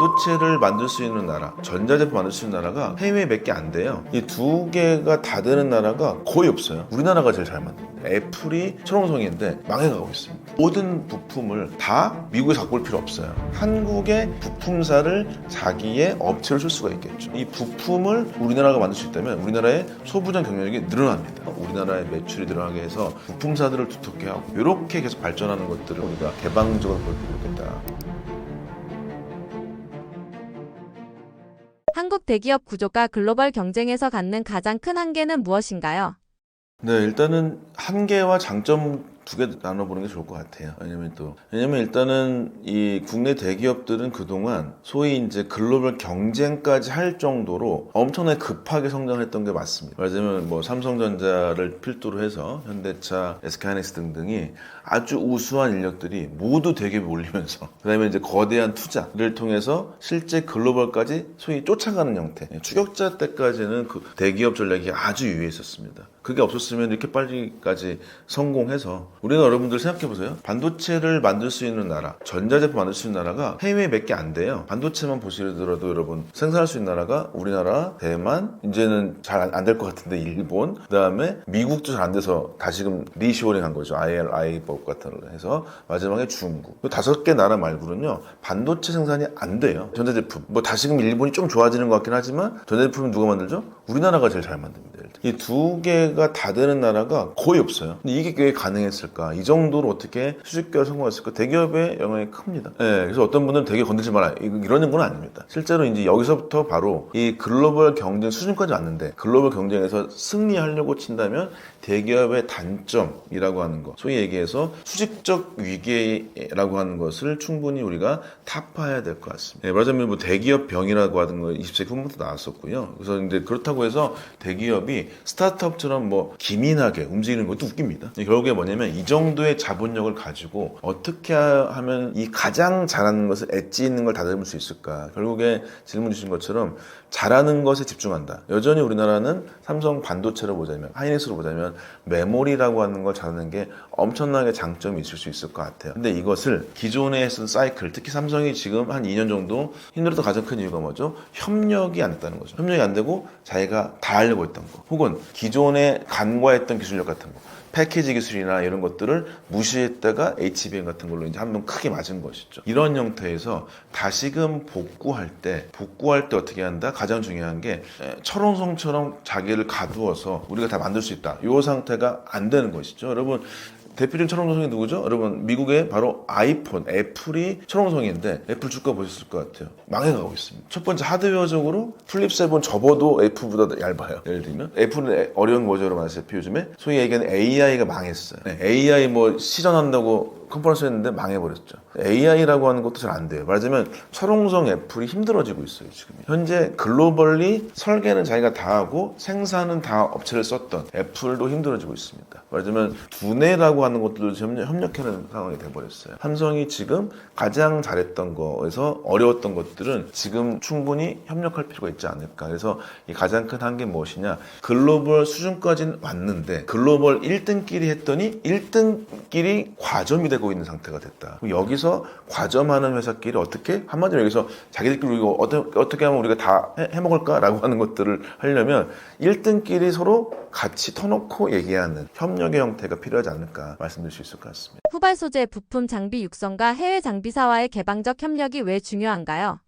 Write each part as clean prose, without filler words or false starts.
반도체를 만들 수 있는 나라, 전자제품 만들 수 있는 나라가 해외에 몇 개 안 돼요. 이 두 개가 다 되는 나라가 거의 없어요. 우리나라가 제일 잘 만듭니다. 애플이 철옹성인데 망해가고 있습니다. 모든 부품을 다 미국에서 갖고 올 필요 없어요. 한국의 부품사를 자기의 업체로 쓸 수가 있겠죠. 이 부품을 우리나라가 만들 수 있다면 우리나라의 소부장 경쟁력이 늘어납니다. 우리나라의 매출이 늘어나게 해서 부품사들을 두텁게 하고 이렇게 계속 발전하는 것들을 우리가 개방적으로 볼 필요가 있겠다. 한국 대기업 구조가 글로벌 경쟁에서 갖는 가장 큰 한계는 무엇인가요? 네, 일단은 한계와 장점 두 개 나눠보는 게 좋을 것 같아요. 왜냐면 일단은 이 국내 대기업들은 그동안 소위 이제 글로벌 경쟁까지 할 정도로 엄청나게 급하게 성장했던 게 맞습니다. 말하자면 뭐 삼성전자를 필두로 해서 현대차, SK하이닉스 등등이 아주 우수한 인력들이 모두 대기업에 몰리면서 그다음에 이제 거대한 투자를 통해서 실제 글로벌까지 소위 쫓아가는 형태. 추격자 때까지는 그 대기업 전략이 아주 유효했었습니다. 그게 없었으면 이렇게 빨리까지 성공해서 우리가 여러분들 생각해보세요. 반도체를 만들 수 있는 나라, 전자제품 만들 수 있는 나라가 해외에 몇 개 안 돼요. 반도체만 보시더라도 여러분 생산할 수 있는 나라가 우리나라, 대만, 이제는 잘 안 될 것 같은데 일본, 그 다음에 미국도 잘 안 돼서 다시금 리쇼링 한 거죠. ILI법 같은 걸 해서 마지막에 중국. 5개 나라 말고는요 반도체 생산이 안 돼요. 전자제품. 뭐 다시금 일본이 좀 좋아지는 것 같긴 하지만 전자제품은 누가 만들죠? 우리나라가 제일 잘 만듭니다. 이 두 개가 다 되는 나라가 거의 없어요. 근데 이게 왜 가능했을까? 이 정도로 어떻게 수직결 성공했을까? 대기업의 영향이 큽니다. 네, 그래서 어떤 분들은 대기업 건들지 마라 이러는 건 아닙니다. 실제로 이제 여기서부터 바로 이 글로벌 경쟁 수준까지 왔는데 글로벌 경쟁에서 승리하려고 친다면 대기업의 단점이라고 하는 것, 소위 얘기해서 수직적 위계라고 하는 것을 충분히 우리가 타파해야 될 것 같습니다. 네, 말하자면 뭐 대기업 병이라고 하는 거 20세기 후반부터 나왔었고요. 그래서 이제 그렇다고 해서 대기업이 스타트업처럼 뭐 기민하게 움직이는 것도 웃깁니다. 결국에 뭐냐면 이 정도의 자본력을 가지고 어떻게 하면 이 가장 잘하는 것을 엣지 있는 걸 다듬을 수 있을까? 결국에 질문 주신 것처럼 잘하는 것에 집중한다. 여전히 우리나라는 삼성 반도체로 보자면, 하이닉스로 보자면 메모리라고 하는 걸 잘하는 게 엄청나게 장점이 있을 수 있을 것 같아요. 근데 이것을 기존에 했던 사이클, 특히 삼성이 지금 한 2년 정도 힘들었던 가장 큰 이유가 뭐죠? 협력이 안 됐다는 거죠. 협력이 안 되고 자기가 다 하려고 했던 거. 혹은 기존에 간과했던 기술력 같은 거. 패키지 기술이나 이런 것들을 무시했다가 HBM 같은 걸로 이제 한번 크게 맞은 것이죠. 이런 형태에서 다시금 복구할 때 어떻게 한다? 가장 중요한 게 철옹성처럼 자기를 가두어서 우리가 다 만들 수 있다. 이 상태가 안 되는 것이죠. 여러분 대표적인 철옹성이 누구죠? 여러분 미국의 바로 아이폰, 애플이 철옹성인데 애플 주가 보셨을 것 같아요. 망해가고 있습니다. 첫 번째 하드웨어적으로 플립 7 접어도 애플보다 얇아요. 예를 들면 애플은 어려운 거죠, 여러분 아시다시피 요즘에 소위 얘기하는 AI가 망했어요. AI 뭐 시전한다고 컨퍼런스 했는데 망해버렸죠. AI라고 하는 것도 잘 안 돼요. 말하자면 철옹성 애플이 힘들어지고 있어요. 지금 현재 글로벌리 설계는 자기가 다 하고 생산은 다 업체를 썼던 애플도 힘들어지고 있습니다. 말하자면 두뇌라고 하는 것들도 협력하는 상황이 돼버렸어요. 삼성이 지금 가장 잘했던 거에서 어려웠던 것들은 지금 충분히 협력할 필요가 있지 않을까. 그래서 이 가장 큰 한계 무엇이냐, 글로벌 수준까지는 왔는데 글로벌 1등끼리 했더니 1등끼리 과점이 되고 있는 상태가 됐다. 여기서 과점하는 회사끼리 어떻게, 한마디로 여기서 자기들끼리 이거 어떻게 하면 우리가 다 해먹을까라고 하는 것들을 하려면 1등끼리 서로 같이 터놓고 얘기하는 협력의 형태가 필요하지 않을까 말씀드릴 수 있을 것 같습니다. 후발 소재 부품 장비 육성과 해외 장비사와의 개방적 협력이 왜 중요한가요?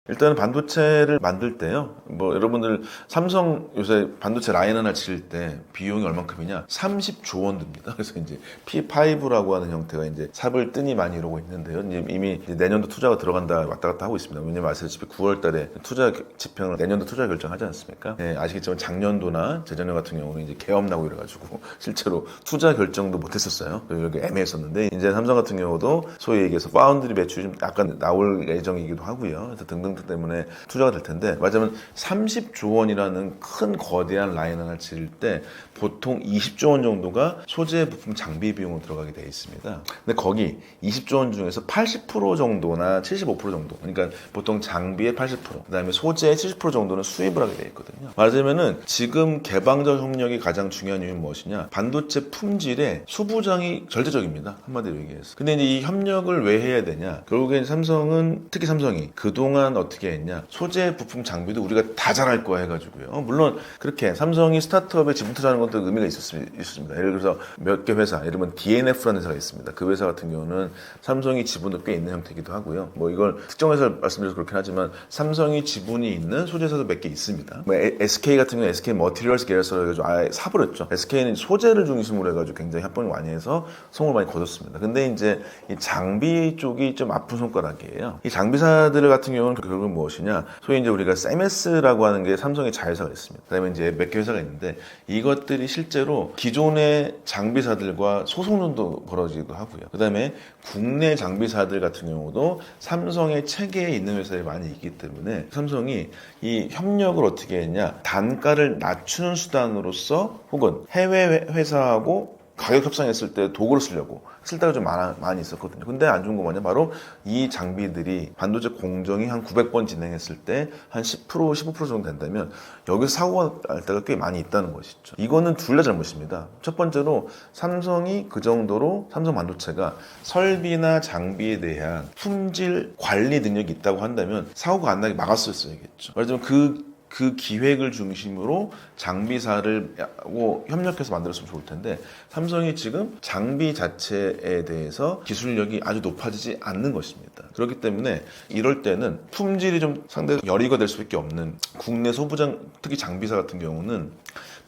일단은 반도체를 만들 때요, 뭐 여러분들 삼성 요새 반도체 라인 하나 지을 때 비용이 얼만큼이냐, 30조 원 듭니다. 그래서 이제 P5라고 하는 형태가 이제 삽을 뜨니 많이 이러고 있는데요. 이미 내년도 투자가 들어간다 왔다 갔다 하고 있습니다. 왜냐면 아시다시피 9월 달에 투자 지평을 내년도 투자 결정하지 않습니까? 네, 아시겠지만 작년도나 재작년 같은 경우는 이제 계엄 나고 이래가지고 실제로 투자 결정도 못했었어요. 여기 애매했었는데 이제 삼성 같은 경우도 소위 얘기해서 파운드리 매출이 좀 약간 나올 예정이기도 하고요. 그래서 등등 상태 때문에 투자가 될 텐데 맞으면 30조 원이라는 큰 거대한 라인 하나를 지을 때 보통 20조 원 정도가 소재 부품 장비 비용으로 들어가게 되어 있습니다. 근데 거기 20조 원 중에서 80% 정도나 75% 정도, 그러니까 보통 장비의 80%, 그다음에 소재의 70% 정도는 수입을 하게 되어 있거든요. 말하자면은 지금 개방적 협력이 가장 중요한 이유는 무엇이냐? 반도체 품질의 수부장이 절대적입니다. 한마디로 얘기해서. 근데 이제 이 협력을 왜 해야 되냐? 결국엔 삼성은, 특히 삼성이 그동안 어떻게 했냐? 소재 부품 장비도 우리가 다 잘할 거야 해가지고요. 물론 그렇게 삼성이 스타트업에 지분 투자하는 것도 의미가 있습니다. 예를 들어서 몇 개 회사, 예를 들면 DNF라는 회사가 있습니다. 그 회사 같은 경우는 삼성이 지분도 꽤 있는 형태이기도 하고요. 뭐 이걸 특정 회사를 말씀드려서 그렇긴 하지만 삼성이 지분이 있는 소재사도 몇 개 있습니다. 뭐 SK 같은 경우는 SK 머티리얼스 계열사로 해가지고 아예 사버렸죠. SK는 소재를 중심으로 해가지고 굉장히 합병을 많이 해서 성을 많이 거뒀습니다. 근데 이제 이 장비 쪽이 좀 아픈 손가락이에요. 이 장비사들 같은 경우는 결국은 무엇이냐? 소위 이제 우리가 세메스라고 하는 게 삼성의 자회사가 있습니다. 그다음에 이제 몇 개 회사가 있는데 이것들이 실제로 기존의 장비사들과 소송전도 벌어지기도 하고요. 그다음에 국내 장비사들 같은 경우도 삼성의 체계에 있는 회사들이 많이 있기 때문에 삼성이 이 협력을 어떻게 했냐? 단가를 낮추는 수단으로서 혹은 해외 회사하고 가격 협상했을 때 도구를 쓰려고 쓸 때가 좀 많이 있었거든요. 근데 안 좋은 거 뭐냐? 바로 이 장비들이 반도체 공정이 한 900번 진행했을 때 한 10%, 15% 정도 된다면 여기서 사고가 날 때가 꽤 많이 있다는 것이죠. 이거는 둘 다 잘못입니다. 첫 번째로 삼성이 그 정도로 삼성 반도체가 설비나 장비에 대한 품질 관리 능력이 있다고 한다면 사고가 안 나게 막았었어야겠죠. 말하자면 그 기획을 중심으로 장비사를 하고 협력해서 만들었으면 좋을 텐데 삼성이 지금 장비 자체에 대해서 기술력이 아주 높아지지 않는 것입니다. 그렇기 때문에 이럴 때는 품질이 좀 상당히 열의가 될 수밖에 없는 국내 소부장, 특히 장비사 같은 경우는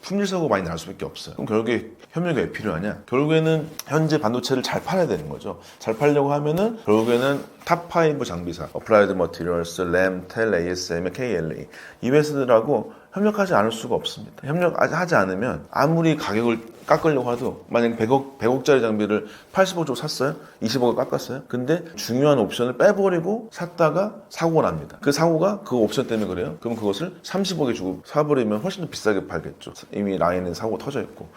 품질 사고가 많이 날 수밖에 없어요. 그럼 결국에 협력이 왜 필요하냐? 결국에는 현재 반도체를 잘 팔아야 되는 거죠. 잘 팔려고 하면은 결국에는 탑5 장비사, 어플라이드 머티리얼스, 램, 텔, ASM, KLA 이 회사들하고 협력하지 않을 수가 없습니다. 협력하지 않으면 아무리 가격을 깎으려고 해도 만약에 100억짜리 장비를 80억 주고 샀어요? 20억을 깎았어요? 근데 중요한 옵션을 빼버리고 샀다가 사고가 납니다. 그 사고가 그 옵션 때문에 그래요? 그럼 그것을 30억에 주고 사버리면 훨씬 더 비싸게 팔겠죠. 이미 라인에 사고가 터져 있고.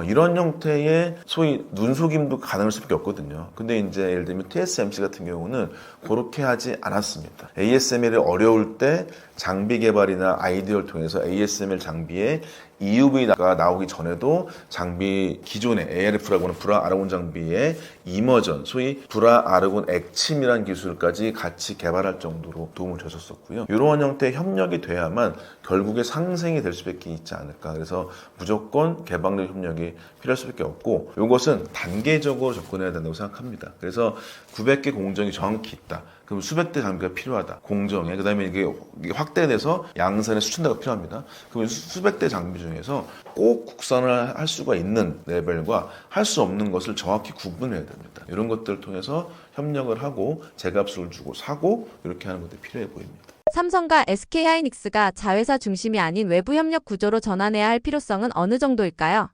이런 형태의 소위 눈속임도 가능할 수밖에 없거든요. 근데 이제 예를 들면 TSMC 같은 경우는 그렇게 하지 않았습니다. ASML이 어려울 때 장비 개발이나 아이디어를 통해서 ASML 장비에 EUV가 나오기 전에도 장비 기존의 ARF라고 하는 불화 아르곤 장비의 이머전, 소위 불화 아르곤 액침이라는 기술까지 같이 개발할 정도로 도움을 주셨었고요. 이러한 형태의 협력이 돼야만 결국에 상생이 될 수밖에 있지 않을까. 그래서 무조건 개방적 협력이 필요할 수밖에 없고 이것은 단계적으로 접근해야 된다고 생각합니다. 그래서 900개 공정이 정확히 있다. 그럼 수백 대 장비가 필요하다. 공정에. 그 다음에 이게 확대돼서 양산에 수천 대가 필요합니다. 그럼 수백 대 장비 중에서 꼭 국산을 할 수가 있는 레벨과 할 수 없는 것을 정확히 구분해야 됩니다. 이런 것들을 통해서 협력을 하고 제값을 주고 사고 이렇게 하는 것들이 필요해 보입니다. 삼성과 SK하이닉스가 자회사 중심이 아닌 외부 협력 구조로 전환해야 할 필요성은 어느 정도일까요?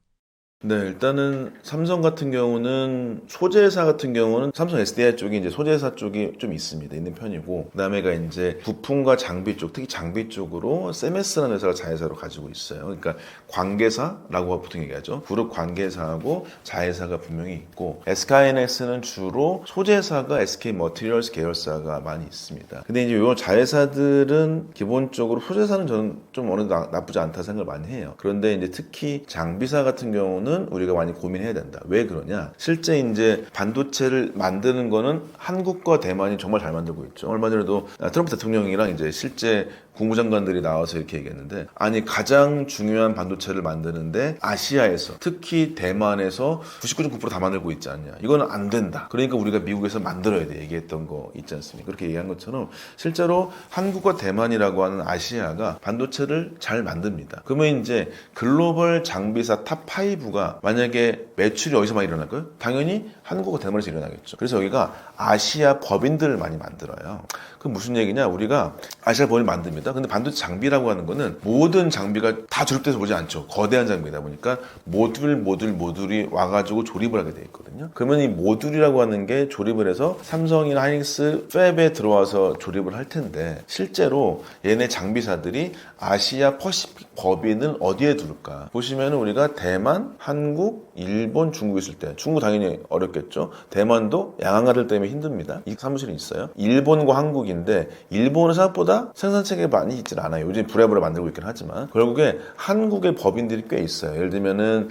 네, 일단은 삼성 같은 경우는 소재사 같은 경우는 삼성 SDI 쪽이 이제 소재사 쪽이 좀 있습니다. 있는 편이고, 그다음에가 이제 부품과 장비 쪽, 특히 장비 쪽으로 세메스라는 회사가 자회사로 가지고 있어요. 그러니까 관계사라고 보통 얘기하죠. 그룹 관계사하고 자회사가 분명히 있고, SK하이닉스는 주로 소재사가 SK 머티리얼스 계열사가 많이 있습니다. 근데 이제 이 자회사들은 기본적으로 소재사는 저는 좀 어느 정도 나쁘지 않다 생각을 많이 해요. 그런데 이제 특히 장비사 같은 경우는 우리가 많이 고민해야 된다. 왜 그러냐? 실제 이제 반도체를 만드는 거는 한국과 대만이 정말 잘 만들고 있죠. 얼마 전에도 트럼프 대통령이랑 이제 실제 국무장관들이 나와서 이렇게 얘기했는데, 아니 가장 중요한 반도체를 만드는데 아시아에서 특히 대만에서 99.9% 다 만들고 있지 않냐? 이거는 안 된다. 그러니까 우리가 미국에서 만들어야 돼. 얘기했던 거 있지 않습니까? 그렇게 얘기한 것처럼 실제로 한국과 대만이라고 하는 아시아가 반도체를 잘 만듭니다. 그러면 이제 글로벌 장비사 탑5가 만약에 매출이 어디서 많이 일어날까요? 당연히 한국과 대만에서 일어나겠죠. 그래서 여기가 아시아 법인들을 많이 만들어요. 그럼 무슨 얘기냐? 우리가 아시아 법인 만듭니다. 겁니다. 근데 반도체 장비라고 하는 거는 모든 장비가 다 조립돼서 오지 않죠. 거대한 장비다 보니까 모듈이 와가지고 조립을 하게 돼 있거든요. 그러면 이 모듈이라고 하는 게 조립을 해서 삼성이나 하이닉스 팹에 들어와서 조립을 할 텐데 실제로 얘네 장비사들이 아시아 퍼시픽 법인을 어디에 두를까? 보시면은 우리가 대만, 한국, 일본, 중국 있을 때 중국 당연히 어렵겠죠. 대만도 양안가들 때문에 힘듭니다. 이 사무실이 있어요. 일본과 한국인데 일본은 생각보다 생산체계가 많이 있질 않아요. 요즘 부랴부랴 만들고 있긴 하지만 결국에 한국의 법인들이 꽤 있어요. 예를 들면은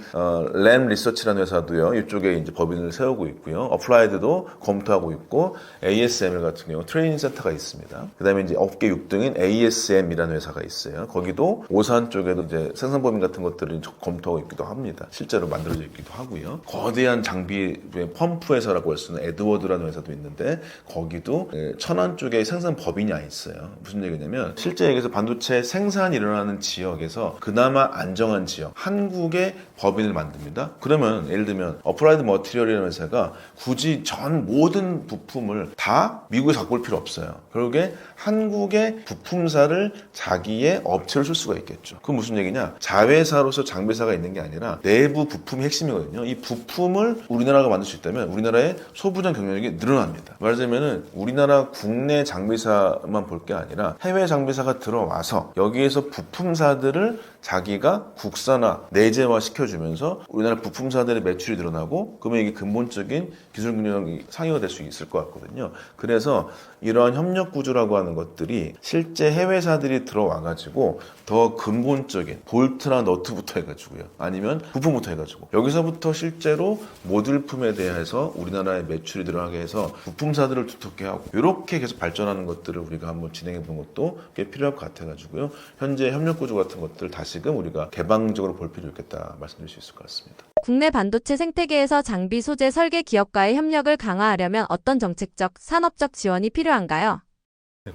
램 리서치라는 회사도요. 이쪽에 이제 법인을 세우고 있고요. 어플라이드도 검토하고 있고 ASML 같은 경우 트레이닝 센터가 있습니다. 그다음에 이제 업계 6등인 ASM이라는 회사가 있어요. 거기도 오산 쪽에도 이제 생산 법인 같은 것들을 검토하고 있기도 합니다. 실제로 만들어져 있기도 하고요. 거대한 장비 펌프 회사라고 할 수 있는 에드워드라는 회사도 있는데 거기도 천안 쪽에 생산 법인이 있어요. 무슨 얘기냐면 실제 여기서 반도체 생산이 일어나는 지역에서 그나마 안정한 지역 한국의 법인을 만듭니다. 그러면 예를 들면 어플라이드 머티리얼이라는 회사가 굳이 전 모든 부품을 다 미국에서 갖고 올 필요 없어요. 결국에 한국의 부품사를 자기의 업체로 쓸 수가 있겠죠. 그건 무슨 얘기냐? 자회사로서 장비사가 있는 게 아니라 내부 부품이 핵심이거든요. 이 부품을 우리나라가 만들 수 있다면 우리나라의 소부장 경쟁력이 늘어납니다. 말하자면은 우리나라 국내 장비사만 볼 게 아니라 해외 장비사가 들어와서 여기에서 부품사들을 자기가 국산화, 내재화 시켜주면서 우리나라 부품사들의 매출이 늘어나고 그러면 이게 근본적인 기술 경쟁력이 상회가 될 수 있을 것 같거든요. 그래서 이러한 협력 구조라고 하는 것들이 실제 해외사들이 들어와가지고 더 근본적인 볼트나 너트부터 해가지고요. 아니면 부품부터 해가지고 여기서부터 실제로 모듈품에 대해서 우리나라의 매출이 늘어나게 해서 부품사들을 두텁게 하고 이렇게 계속 발전하는 것들을 우리가 한번 진행해 보는 것도 꽤 필요할 것 같아가지고요. 현재 협력 구조 같은 것들 다시금 우리가 개방적으로 볼 필요 있겠다 말씀드릴 수 있을 것 같습니다. 국내 반도체 생태계에서 장비 소재 설계 기업과의 협력을 강화하려면 어떤 정책적, 산업적 지원이 필요한가요?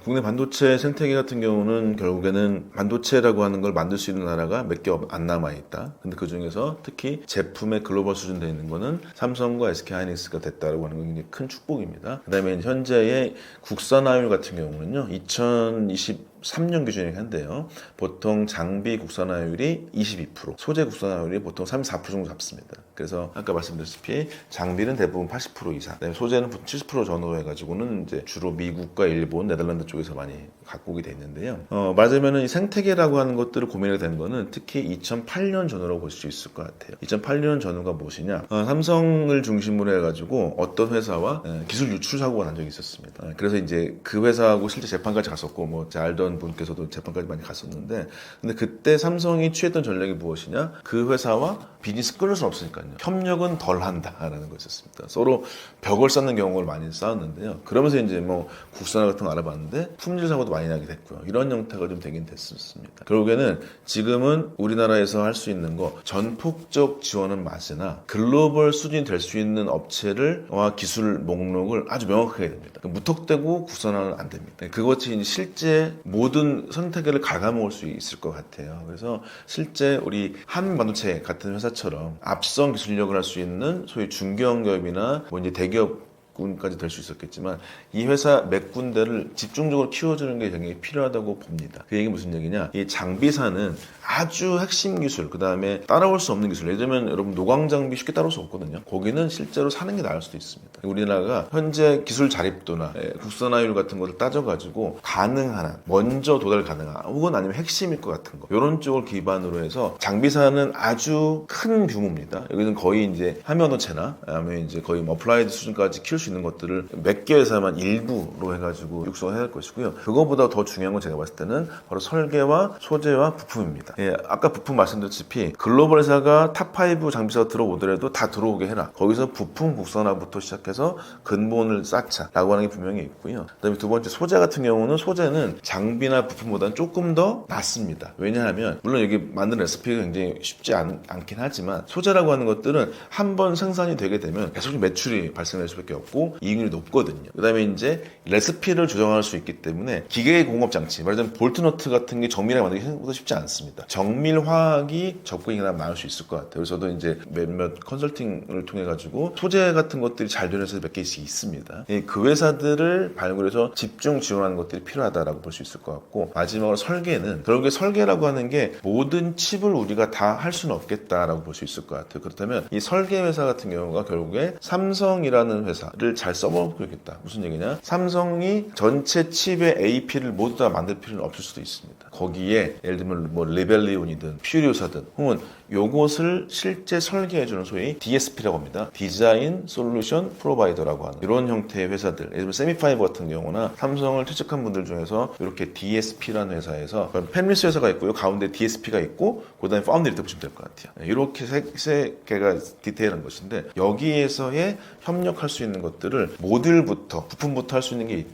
국내 반도체 생태계 같은 경우는 결국에는 반도체라고 하는 걸 만들 수 있는 나라가 몇 개 안 남아있다. 근데 그 중에서 특히 제품의 글로벌 수준되어 있는 거는 삼성과 SK 하이닉스가 됐다고 하는 건 굉장히 큰 축복입니다. 그 다음에 현재의 국산화율 같은 경우는요, 2023년 기준이긴 한데요. 보통 장비 국산화율이 22%, 소재 국산화율이 보통 34% 정도 잡습니다. 그래서 아까 말씀드렸다시피 장비는 대부분 80% 이상, 그다음에 소재는 70% 전후로 해가지고는 이제 주로 미국과 일본, 네덜란드 쪽에서 많이 갖고 돼 있는데요. 말하자면은 이 생태계라고 하는 것들을 고민하게 된 거는 특히 2008년 전후라고 볼 수 있을 것 같아요. 2008년 전후가 무엇이냐? 삼성을 중심으로 해가지고 어떤 회사와 기술 유출 사고가 난 적이 있었습니다. 그래서 이제 그 회사하고 실제 재판까지 갔었고, 뭐 제가 알던 분께서도 재판까지 많이 갔었는데, 근데 그때 삼성이 취했던 전략이 무엇이냐? 그 회사와 비즈니스 끊을 수는 없으니까요. 협력은 덜 한다라는 거였습니다. 서로 벽을 쌓는 경우를 많이 쌓았는데요. 그러면서 이제 뭐 국산화 같은 거 알아봤는데 품질 사고도 많이 나게 됐고요. 이런 형태가 좀 되긴 됐습니다. 결국에는 지금은 우리나라에서 할 수 있는 거 전폭적 지원은 맞으나 글로벌 수준이 될 수 있는 업체와 기술 목록을 아주 명확하게 해야 됩니다. 무턱대고 국산화는 안 됩니다. 그것이 실제 모든 생태계를 갉아먹을 수 있을 것 같아요. 그래서 실제 우리 한반도체 같은 회사처럼 앞선 기술력을 할 수 있는 소위 중견 기업이나 뭐 이제 대기업 까지 될 수 있었겠지만 이 회사 몇 군데를 집중적으로 키워주는 게 굉장히 필요하다고 봅니다. 그 얘기 무슨 얘기냐? 이 장비사는 아주 핵심 기술, 그 다음에 따라올 수 없는 기술. 예를 들면 여러분 노광 장비 쉽게 따라올 수 없거든요. 거기는 실제로 사는 게 나을 수도 있습니다. 우리나라가 현재 기술 자립도나 국산화율 같은 것을 따져가지고 가능한 한, 먼저 도달 가능한 혹은 아니면 핵심일 것 같은 거 이런 쪽을 기반으로 해서 장비사는 아주 큰 규모입니다. 여기는 거의 이제 하면허체나 아니면 이제 거의 뭐 어플라이드 수준까지 키울 수 있는 것들을 몇 개 회사만 일부로 해가지고 육성해야 할 것이고요. 그거보다 더 중요한 건 제가 봤을 때는 바로 설계와 소재와 부품입니다. 아까 부품 말씀드렸다시피 글로벌 회사가 탑5 장비사가 들어오더라도 다 들어오게 해라. 거기서 부품 국산화부터 시작해서 근본을 쌓자라고 하는 게 분명히 있고요. 그다음에 두 번째 소재 같은 경우는 소재는 장비나 부품보다는 조금 더 낫습니다. 왜냐하면 물론 여기 만드는 레시피가 굉장히 쉽지 않긴 하지만 소재라고 하는 것들은 한 번 생산이 되게 되면 계속 매출이 발생할 수밖에 없고 낮고 이익률이 높거든요. 그 다음에 이제 레시피를 조정할 수 있기 때문에 기계 공업 장치, 말하자면 볼트너트 같은 게 정밀하게 만들기 생각보다 쉽지 않습니다. 정밀화학이 접근이 나올 수 있을 것 같아요. 그래서 저도 이제 몇몇 컨설팅을 통해 가지고 소재 같은 것들이 잘 되는 회사 몇 개씩 있습니다. 그 회사들을 발굴해서 집중 지원하는 것들이 필요하다라고 볼 수 있을 것 같고, 마지막으로 설계는 결국에 설계라고 하는 게 모든 칩을 우리가 다 할 수는 없겠다라고 볼 수 있을 것 같아요. 그렇다면 이 설계 회사 같은 경우가 결국에 삼성이라는 회사를 잘 써먹겠다. 무슨 얘기냐? 삼성이 전체 칩의 AP를 모두 다 만들 필요는 없을 수도 있습니다. 거기에 예를 들면 뭐 리벨리온이든 퓨리오사든 혹은 요것을 실제 설계해주는 소위 DSP라고 합니다. 디자인 솔루션 프로바이더라고 하는 이런 형태의 회사들, 예를 들면 세미파이버 같은 경우나 삼성을 퇴직한 분들 중에서 이렇게 DSP라는 회사에서 펜리스 회사가 있고요, 가운데 DSP가 있고 그 다음에 파운드리 이렇게 보시면 될 것 같아요. 이렇게 세 개가 디테일한 것인데, 여기에서의 협력할 수 있는 것들을 모듈부터 부품부터 할 수 있는 게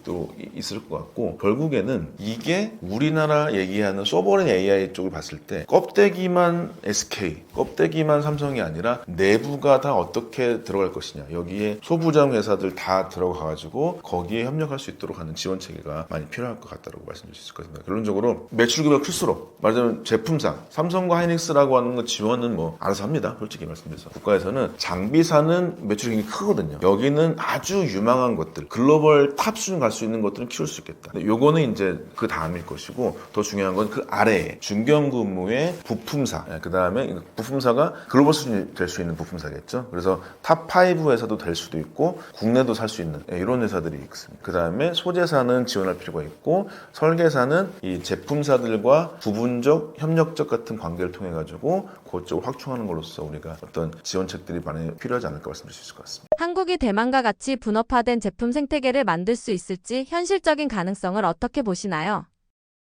있을 것 같고, 결국에는 이게 우리나라 얘기하는 소버린 AI 쪽을 봤을 때 껍데기만 SK, 껍데기만 삼성이 아니라 내부가 다 어떻게 들어갈 것이냐, 여기에 소부장 회사들 다 들어가가지고 거기에 협력할 수 있도록 하는 지원 체계가 많이 필요할 것 같다고 말씀드릴 수 있을 것 같습니다. 결론적으로 매출 규모가 클수록, 말하자면 제품상 삼성과 하이닉스라고 하는 거 지원은 뭐 알아서 합니다. 솔직히 말씀드려서 국가에서는 장비사는 매출이 굉장히 크거든요. 여기는 아주 유망한 것들, 글로벌 탑 수준 갈 수 있는 것들은 키울 수 있겠다. 근데 요거는 이제 그 다음일 것이고, 더 중요한 건 그 아래에 중견근무의 부품사, 그 다음에 부품사가 글로벌 수준이 될 수 있는 부품사겠죠. 그래서 탑5 회사도 될 수도 있고 국내도 살 수 있는 이런 회사들이 있습니다. 그 다음에 소재사는 지원할 필요가 있고, 설계사는 이 제품사들과 부분적 협력적 같은 관계를 통해 가지고 그쪽을 확충하는 걸로써 우리가 어떤 지원책들이 많이 필요하지 않을까 말씀드릴 수 있을 것 같습니다. 한국이 대만과 같이 분업화된 제품 생태계를 만들 수 있을지 현실적인 가능성을 어떻게 보시나요?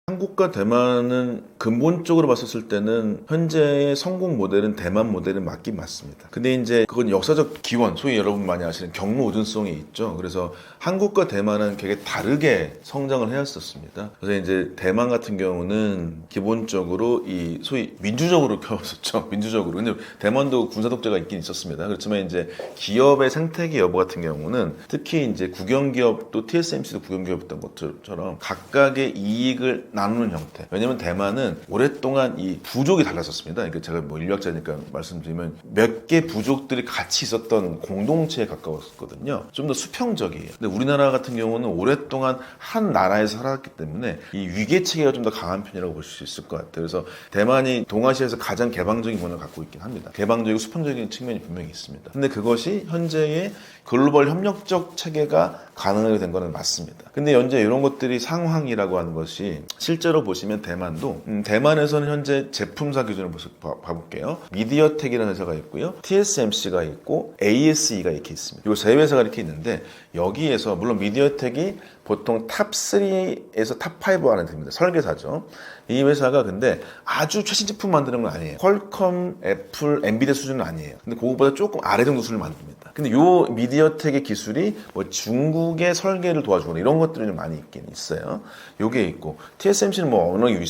한국과 대만은 근본적으로 봤었을 때는 현재의 성공 모델은 대만 모델은 맞긴 맞습니다. 근데 이제 그건 역사적 기원, 소위 여러분 많이 아시는 경로 우둔성이 있죠. 그래서 한국과 대만은 되게 다르게 성장을 해왔었습니다. 그래서 이제 대만 같은 경우는 기본적으로 이 소위 민주적으로 키웠었죠. 민주적으로. 근데 대만도 군사 독재가 있긴 있었습니다. 그렇지만 이제 기업의 생태계 여부 같은 경우는 특히 이제 국영기업도 TSMC도 국영기업이었던 것처럼 각각의 이익을 나누는 형태. 왜냐면 대만은 오랫동안 이 부족이 달랐었습니다. 그러니까 제가 뭐 인류학자니까 말씀드리면 몇 개 부족들이 같이 있었던 공동체에 가까웠거든요. 좀 더 수평적이에요. 근데 우리나라 같은 경우는 오랫동안 한 나라에서 살았기 때문에 이 위계 체계가 좀 더 강한 편이라고 볼 수 있을 것 같아요. 그래서 대만이 동아시아에서 가장 개방적인 문화를 갖고 있긴 합니다. 개방적이고 수평적인 측면이 분명히 있습니다. 근데 그것이 현재의 글로벌 협력적 체계가 가능하게 된 거는 맞습니다. 근데 현재 이런 것들이 상황이라고 하는 것이 실제로 보시면 대만도 대만에서는 현재 제품사 기준을 봐볼게요. 미디어텍이라는 회사가 있고요, TSMC가 있고 ASE가 이렇게 있습니다. 이 세 회사가 이렇게 있는데, 여기에서 물론 미디어텍이 보통 탑3에서 탑5 안에 듭니다. 설계사죠. 이 회사가 근데 아주 최신 제품 만드는 건 아니에요. 퀄컴, 애플, 엔비디아 수준은 아니에요. 근데 그거보다 조금 아래 정도 수준을 만듭니다. 근데 요 미디어텍의 기술이 뭐 중국의 설계를 도와주거나 이런 것들이 좀 많이 있긴 있어요. 요게 있고, TSMC는 뭐 워낙에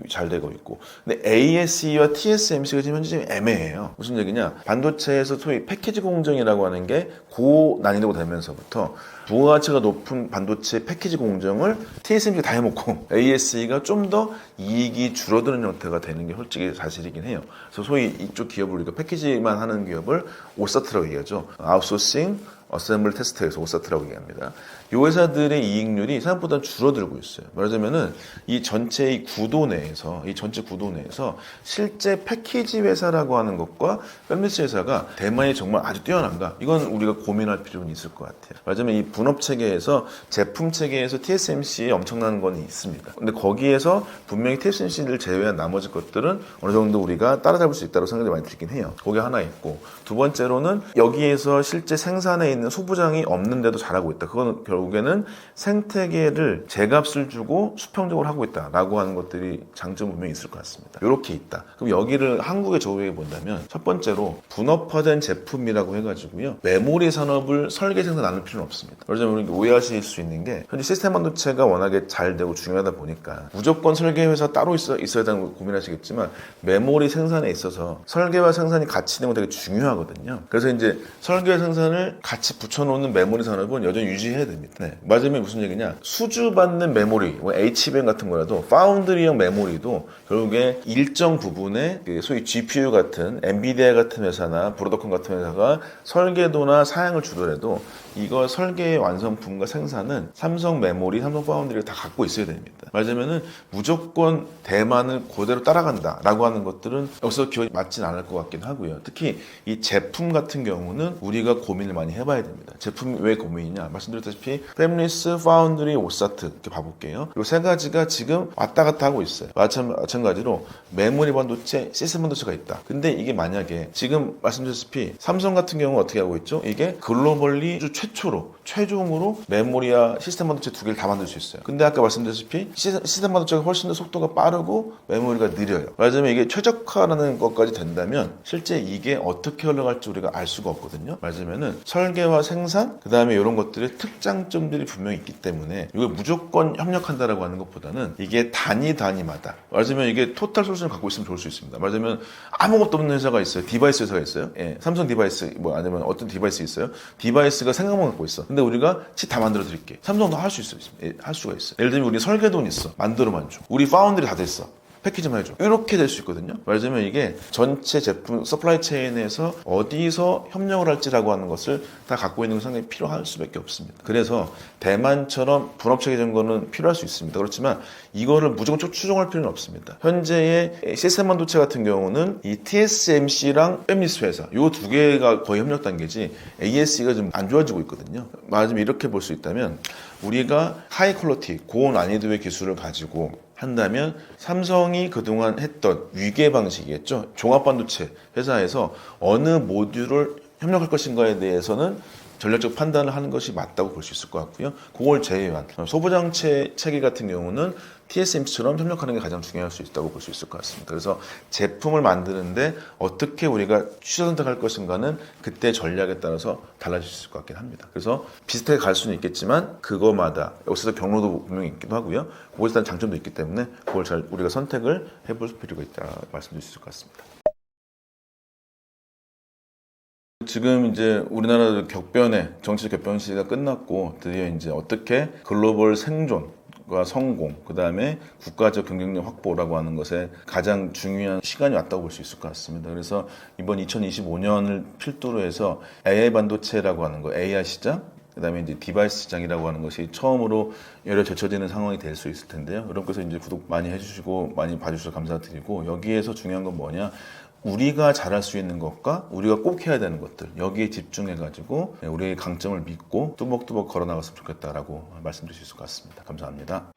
잘 되고 있고, 근데 ASE와 TSMC가 지금 현재 좀 애매해요. 무슨 얘기냐? 반도체에서 소위 패키지 공정이라고 하는 게 고난이도가 되면서부터 부가가치가 높은 반도체 패키지 공정을 TSMC가 다 해먹고 ASE가 좀 더 이익이 줄어드는 형태가 되는 게 솔직히 사실이긴 해요. 그래서 소위 이쪽 기업을 우리가 패키지만 하는 기업을 오사트라고 얘기하죠. 아웃소싱 어셈블 테스트에서 오사트라고 얘기합니다. 이 회사들의 이익률이 생각보다 줄어들고 있어요. 말하자면은 이 전체 이 구도 내에서, 이 전체 구도 내에서 실제 패키지 회사라고 하는 것과 팬미스 회사가 대만이 정말 아주 뛰어난가? 이건 우리가 고민할 필요는 있을 것 같아요. 말하자면 이 분업 체계에서, 제품 체계에서 TSMC에 엄청난 건 있습니다. 근데 거기에서 분명히 TSMC를 제외한 나머지 것들은 어느 정도 우리가 따라잡을 수 있다고 생각이 많이 들긴 해요. 그게 하나 있고, 두 번째로는 여기에서 실제 생산에 있는 소부장이 없는데도 잘하고 있다. 그건 결국에는 생태계를 제값을 주고 수평적으로 하고 있다라고 하는 것들이 장점 분명히 있을 것 같습니다. 이렇게 있다. 그럼 여기를 한국의 저우에게 본다면, 첫 번째로 분업화된 제품이라고 해가지고요, 메모리 산업을 설계 생산 나눌 필요는 없습니다. 그러자면 오해하실 수 있는 게, 현재 시스템 반도체가 워낙에 잘 되고 중요하다 보니까 무조건 설계 회사 따로 있어야 되는 거 고민하시겠지만, 메모리 생산에 있어서 설계와 생산이 같이 되는 건 되게 중요하거든요. 그래서 이제 설계와 생산을 같이 같이 붙여놓는 메모리 산업은 여전히 유지해야 됩니다. 네. 맞으면 무슨 얘기냐? 수주받는 메모리, 뭐 HBM 같은 거라도 파운드리형 메모리도 결국에 일정 부분의 소위 GPU 같은 엔비디아 같은 회사나 브로드컴 같은 회사가 설계도나 사양을 주더라도 이거 설계의 완성품과 생산은 삼성 메모리, 삼성 파운드리가 다 갖고 있어야 됩니다. 말하자면은 무조건 대만을 그대로 따라간다라고 하는 것들은 여기서 기억이 맞진 않을 것 같긴 하고요. 특히 이 제품 같은 경우는 우리가 고민을 많이 해봐야 됩니다. 제품이 왜 고민이냐? 말씀드렸다시피 팹리스, 파운드리, 오사트 이렇게 봐볼게요. 이 세 가지가 지금 왔다 갔다 하고 있어요. 마찬가지로 메모리 반도체, 시스템 반도체가 있다. 근데 이게 만약에 지금 말씀드렸다시피 삼성 같은 경우는 어떻게 하고 있죠? 이게 글로벌리 최초로 최종으로 메모리와 시스템 반도체 두 개를 다 만들 수 있어요. 근데 아까 말씀드렸다시피 시스템 반도체가 훨씬 더 속도가 빠르고 메모리가 느려요. 말하자면 이게 최적화라는 것까지 된다면 실제 이게 어떻게 흘러갈지 우리가 알 수가 없거든요. 말하자면은 설계와 생산 그 다음에 이런 것들의 특장점들이 분명히 있기 때문에 이걸 무조건 협력한다라고 하는 것보다는 이게 단위마다 말하자면 이게 토탈 솔루션을 갖고 있으면 좋을 수 있습니다. 말하자면 아무것도 없는 회사가 있어요. 디바이스 회사가 있어요. 예, 삼성 디바이스 뭐 아니면 어떤 디바이스 있어요. 디바이스가 생각만 갖고 있어. 근데 우리가 칩 다 만들어 드릴게. 삼성도 할 수 있어요. 예, 할 수가 있어요. 예를 들면 우리 설계도는 있어. 만들어만 줘. 우리 파운드리 다 됐어. 패키지만 해줘. 이렇게 될 수 있거든요. 말하자면 이게 전체 제품 서플라이 체인에서 어디서 협력을 할지라고 하는 것을 다 갖고 있는 게 상당히 필요할 수밖에 없습니다. 그래서 대만처럼 분업체계적인 거는 필요할 수 있습니다. 그렇지만 이거를 무조건 추종할 필요는 없습니다. 현재의 시스템 반도체 같은 경우는 이 TSMC랑 팹리스 회사 이 두 개가 거의 협력 단계지 ASE가 좀 안 좋아지고 있거든요. 말하자면 이렇게 볼 수 있다면 우리가 하이 퀄리티, 고난이도의 기술을 가지고 한다면 삼성이 그동안 했던 위계 방식이겠죠. 종합반도체 회사에서 어느 모듈을 협력할 것인가에 대해서는 전략적 판단을 하는 것이 맞다고 볼 수 있을 것 같고요. 그걸 제외한 소부장체 체계 같은 경우는 TSMC처럼 협력하는 게 가장 중요할 수 있다고 볼 수 있을 것 같습니다. 그래서 제품을 만드는데 어떻게 우리가 취사 선택할 것인가는 그때 전략에 따라서 달라질 수 있을 것 같긴 합니다. 그래서 비슷하게 갈 수는 있겠지만 그거마다 여기서 경로도 분명히 있기도 하고요. 그것에 대한 장점도 있기 때문에 그걸 잘 우리가 선택을 해볼 필요가 있다 말씀드릴 수 있을 것 같습니다. 지금 이제 우리나라 정치적 격변 시기가 끝났고 드디어 이제 어떻게 글로벌 생존과 성공, 그 다음에 국가적 경쟁력 확보라고 하는 것에 가장 중요한 시간이 왔다고 볼 수 있을 것 같습니다. 그래서 이번 2025년을 필두로 해서 AI 반도체라고 하는 거, AI 시장, 그 다음에 이제 디바이스 시장이라고 하는 것이 처음으로 열에 젖혀지는 상황이 될 수 있을 텐데요. 여러분께서 이제 구독 많이 해주시고 많이 봐주셔서 감사드리고 여기에서 중요한 건 뭐냐? 우리가 잘할 수 있는 것과 우리가 꼭 해야 되는 것들 여기에 집중해가지고 우리의 강점을 믿고 뚜벅뚜벅 걸어나갔으면 좋겠다라고 말씀드릴 수 있을 것 같습니다. 감사합니다.